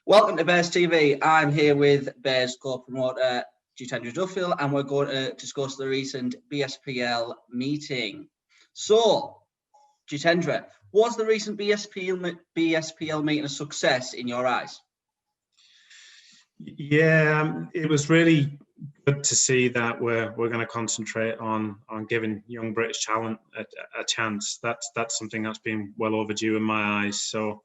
Welcome to Bears TV. I'm here with Bears Co-Promoter Jitendra Duffill, and we're going to discuss the recent BSPL meeting. So, Jitendra, was the recent BSPL meeting a success in your eyes? Yeah, it was really good to see that we're going to concentrate on giving young British talent a chance. That's something that's been well overdue in my eyes. So,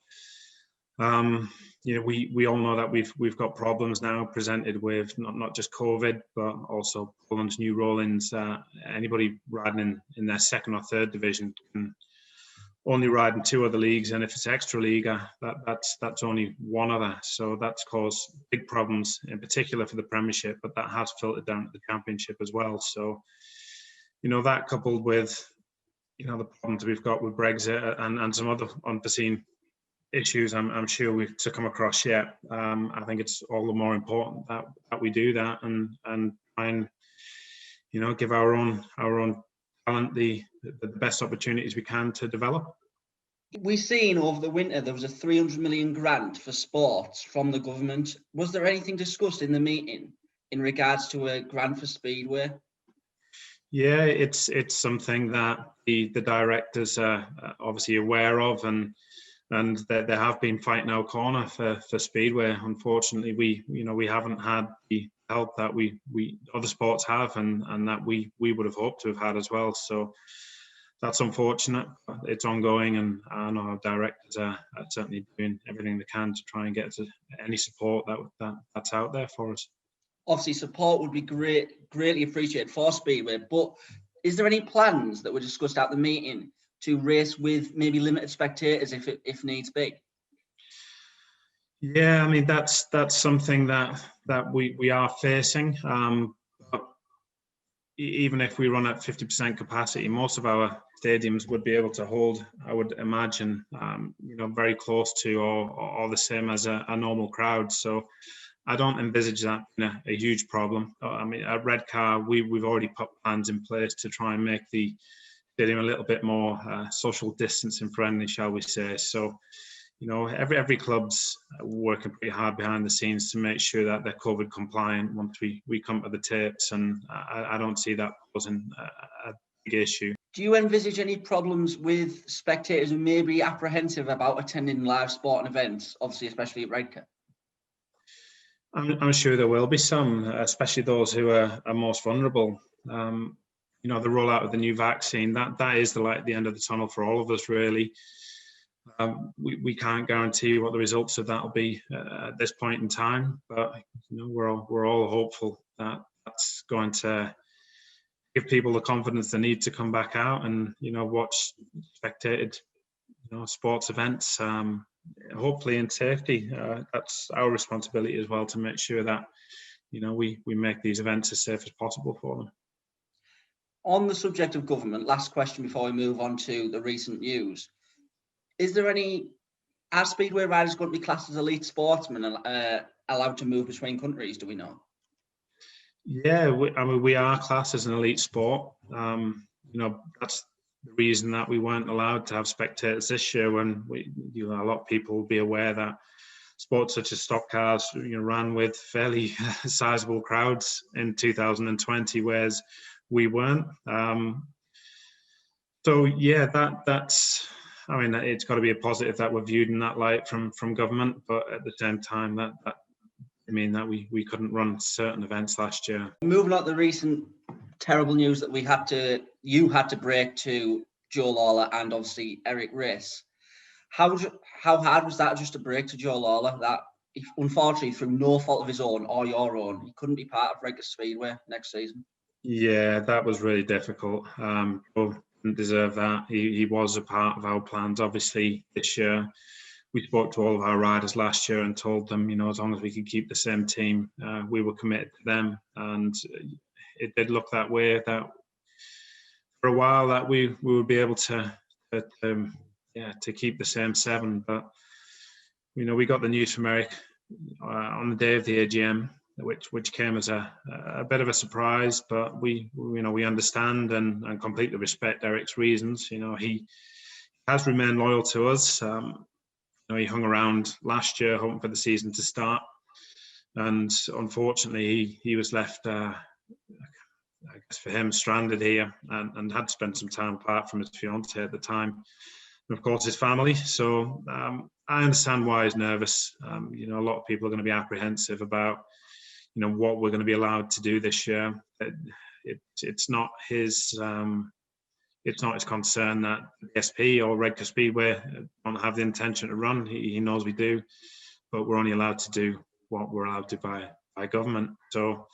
we all know that we've got problems now presented with not just COVID, but also Poland's new roll-ins. Anybody riding in their second or third division can only ride in two other leagues, and if it's extra liga, that's only one other. So that's caused big problems, in particular for the Premiership, but that has filtered down to the Championship as well. So, that coupled with the problems we've got with Brexit and some other unforeseen issues I'm sure we've to come across yet. I think it's all the more important that we do that and try and give our own talent the best opportunities we can to develop. We've seen over the winter there was a 300 million grant for sports from the government. Was there anything discussed in the meeting in regards to a grant for Speedway? Yeah, it's something that the directors are obviously aware of, and they have been fighting our corner for Speedway. Unfortunately, we haven't had the help that we other sports have, and that we would have hoped to have had as well. So that's unfortunate. It's ongoing, and I know our directors are certainly doing everything they can to try and get to any support that's out there for us. Obviously, support would be greatly appreciated for Speedway, but is there any plans that were discussed at the meeting to race with maybe limited spectators if needs be? Yeah, I mean that's something that we are facing. But even if we run at 50% capacity, most of our stadiums would be able to hold, I would imagine, very close to or the same as a normal crowd. So I don't envisage that being a huge problem. I mean, at Redcar, we've already put plans in place to try and make the stadium a little bit more social distancing friendly, shall we say. So, every club's working pretty hard behind the scenes to make sure that they're COVID compliant once we come to the tapes, and I don't see that posing a big issue. Do you envisage any problems with spectators who may be apprehensive about attending live sporting events, obviously especially at Redcar? I'm sure there will be some, especially those who are most vulnerable. The rollout of the new vaccine, that is the light at the end of the tunnel for all of us, really. We can't guarantee what the results of that will be at this point in time, but we're all hopeful that that's going to give people the confidence they need to come back out and watch spectated sports events, hopefully in safety. That's our responsibility as well, to make sure that we make these events as safe as possible for them. On the subject of government, last question before we move on to the recent news. Are Speedway riders going to be classed as elite sportsmen and allowed to move between countries, do we know? Yeah, we are classed as an elite sport. That's the reason that we weren't allowed to have spectators this year, when a lot of people will be aware that sports such as stock cars ran with fairly sizable crowds in 2020, whereas we weren't. So yeah, that's. I mean, it's got to be a positive that we're viewed in that light from government, but at the same time, that mean that we couldn't run certain events last year. Moving on to the recent terrible news that you had to break to Joe Lawler and obviously Eric Race. How hard was that just to break to Joe Lawler, that unfortunately through no fault of his own or your own, he couldn't be part of Redcar Speedway next season? Yeah, that was really difficult. Joe didn't deserve that. He was a part of our plans, obviously, this year. We spoke to all of our riders last year and told them, as long as we could keep the same team, we were committed to them. And it did look that way, that for a while that we would be able to keep the same seven. But, we got the news from Eric on the day of the AGM, which came as a bit of a surprise, but we understand and completely respect Eric's reasons. He has remained loyal to us. he hung around last year hoping for the season to start, and unfortunately he was left, I guess for him, stranded here and had to spend some time apart from his fiancée at the time, and of course his family. So I understand why he's nervous. A lot of people are going to be apprehensive about what we're going to be allowed to do this year. It's not his concern that BSP or Redcar Speedway don't have the intention to run. He knows we do, but we're only allowed to do what we're allowed to by government. So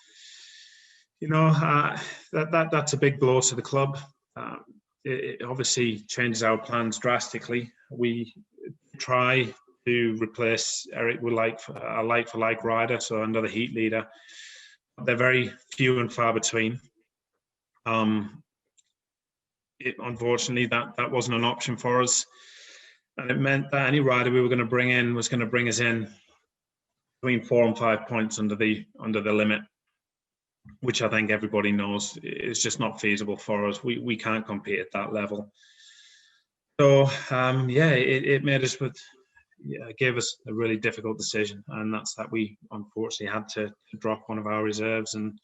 that's a big blow to the club. It obviously changes our plans drastically. We try to replace Eric with a like-for-like rider, so another heat leader. They're very few and far between. Unfortunately, that wasn't an option for us, and it meant that any rider we were going to bring in was going to bring us in between 4 and 5 points under the limit, which I think everybody knows is just not feasible for us. We can't compete at that level. So it made us gave us a really difficult decision, and that's that we unfortunately had to drop one of our reserves. And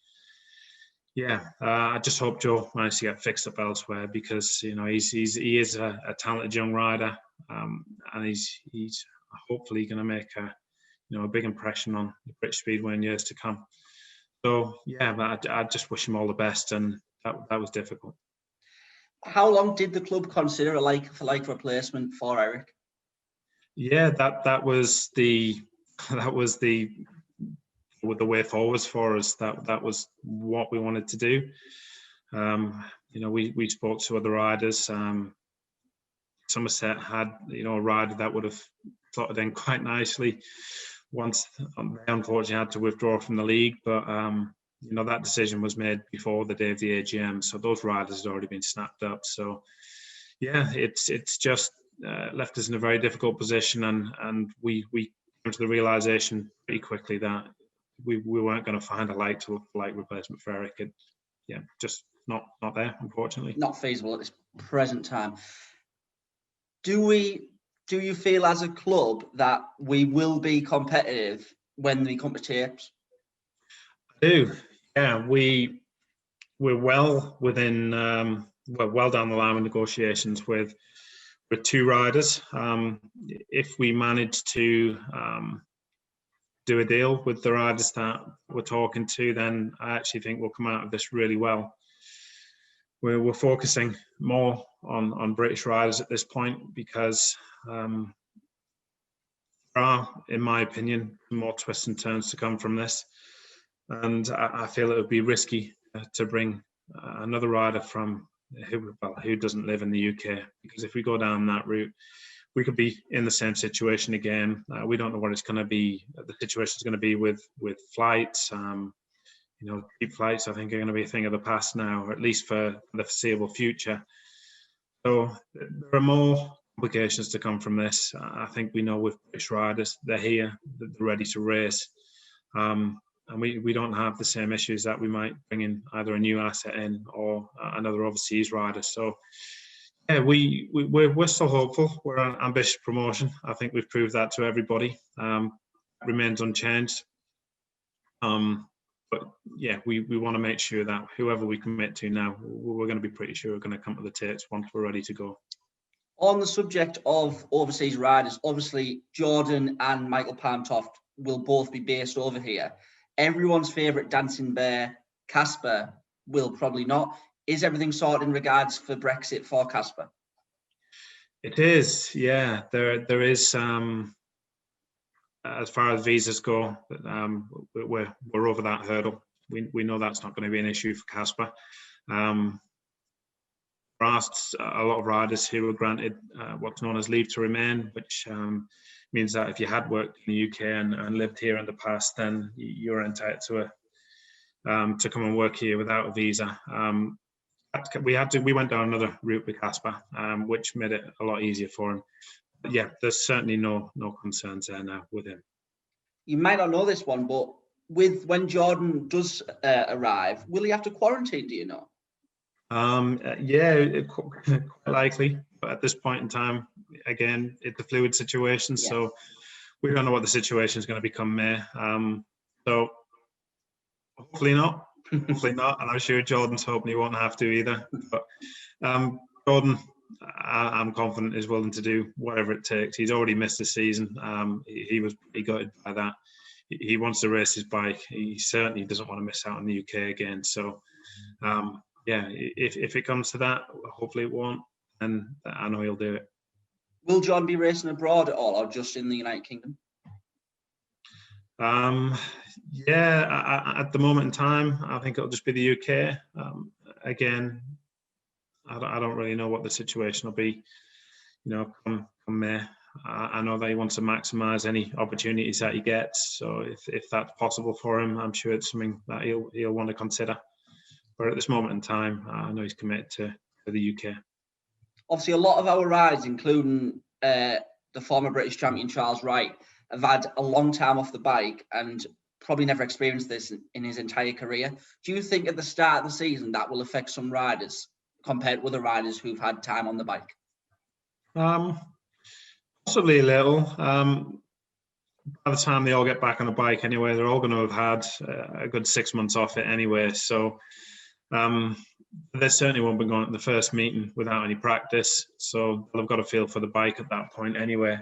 I just hope Joe managed to get fixed up elsewhere, because he is a talented young rider, and he's hopefully going to make a big impression on the British Speedway in years to come. So but I just wish him all the best, and that was difficult. How long did the club consider a like-for-like replacement for Eric? Yeah, that was the way forwards for us. That was what we wanted to do. We spoke to other riders. Somerset had a rider that would have slotted in quite nicely. Once they unfortunately had to withdraw from the league, but that decision was made before the day of the AGM, so those riders had already been snapped up. So it's just left us in a very difficult position, and we came to the realization pretty quickly that we weren't going to find a like replacement for Eric. Just not there, unfortunately. Not feasible at this present time. Do you feel as a club that we will be competitive when we come to tapes? I do. Yeah, we're well within, well down the line with negotiations with 2 riders. If we manage to do a deal with the riders that we're talking to, then I actually think we'll come out of this really well. We're focusing more on British riders at this point, because there are, in my opinion, more twists and turns to come from this, and I feel it would be risky to bring another rider from who doesn't live in the UK, because if we go down that route, we could be in the same situation again. We don't know what it's going to be. The situation is going to be with flights. Cheap flights, I think, are going to be a thing of the past now, or at least for the foreseeable future. So there are more complications to come from this. I think we know with British riders, they're here, they're ready to race. And we don't have the same issues that we might bring in either a new asset in or another overseas rider. So we're still hopeful. We're an ambitious promotion. I think we've proved that to everybody. Remains unchanged. But we want to make sure that whoever we commit to now, we're going to be pretty sure we're going to come to the tapes once we're ready to go. On the subject of overseas riders, obviously Jordan and Michael Palmtoft will both be based over here. Everyone's favourite dancing bear, Casper, will probably not. Is everything sorted in regards for Brexit for Casper? It is, yeah. There is, as far as visas go, we're over that hurdle. We know that's not going to be an issue for Casper. For us, a lot of riders who were granted what's known as leave to remain, which means that if you had worked in the UK and lived here in the past, then you're entitled to come and work here without a visa. We went down another route with Casper, which made it a lot easier for him. But there's certainly no concerns there now with him. You might not know this one, but when Jordan does arrive, will he have to quarantine, do you know? Yeah, quite likely. But at this point in time, again, it's a fluid situation. Yes. So we don't know what the situation is going to become there. So hopefully not. Hopefully not. And I'm sure Jordan's hoping he won't have to either. But Jordan, I'm confident is willing to do whatever it takes. He's already missed the season. He was pretty gutted by that. He wants to race his bike. He certainly doesn't want to miss out on the UK again. So, yeah, if it comes to that, hopefully it won't. And I know he'll do it. Will John be racing abroad at all, or just in the United Kingdom? Yeah, at the moment in time, I think it'll just be the UK. Again, I don't really know what the situation will be, come there. I know that he wants to maximise any opportunities that he gets. So if that's possible for him, I'm sure it's something that he'll want to consider. But at this moment in time, I know he's committed to the UK. Obviously, a lot of our riders, including the former British champion Charles Wright, have had a long time off the bike and probably never experienced this in his entire career. Do you think at the start of the season that will affect some riders compared with the riders who've had time on the bike? Possibly a little. By the time they all get back on the bike anyway, they're all going to have had a good 6 months off it anyway. So they certainly won't be going to the first meeting without any practice. So they've got a feel for the bike at that point anyway.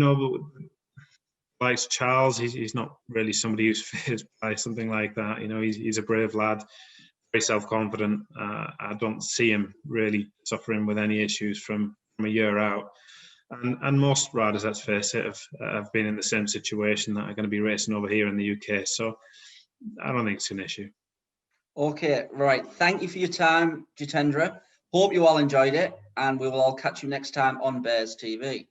No, like Charles, he's not really somebody who's phased by something like that. He's a brave lad, very self-confident. I don't see him really suffering with any issues from a year out. And most riders, let's face it, have been in the same situation that are going to be racing over here in the UK. So I don't think it's an issue. Okay, right. Thank you for your time, Jitendra. Hope you all enjoyed it, and we will all catch you next time on Bears TV.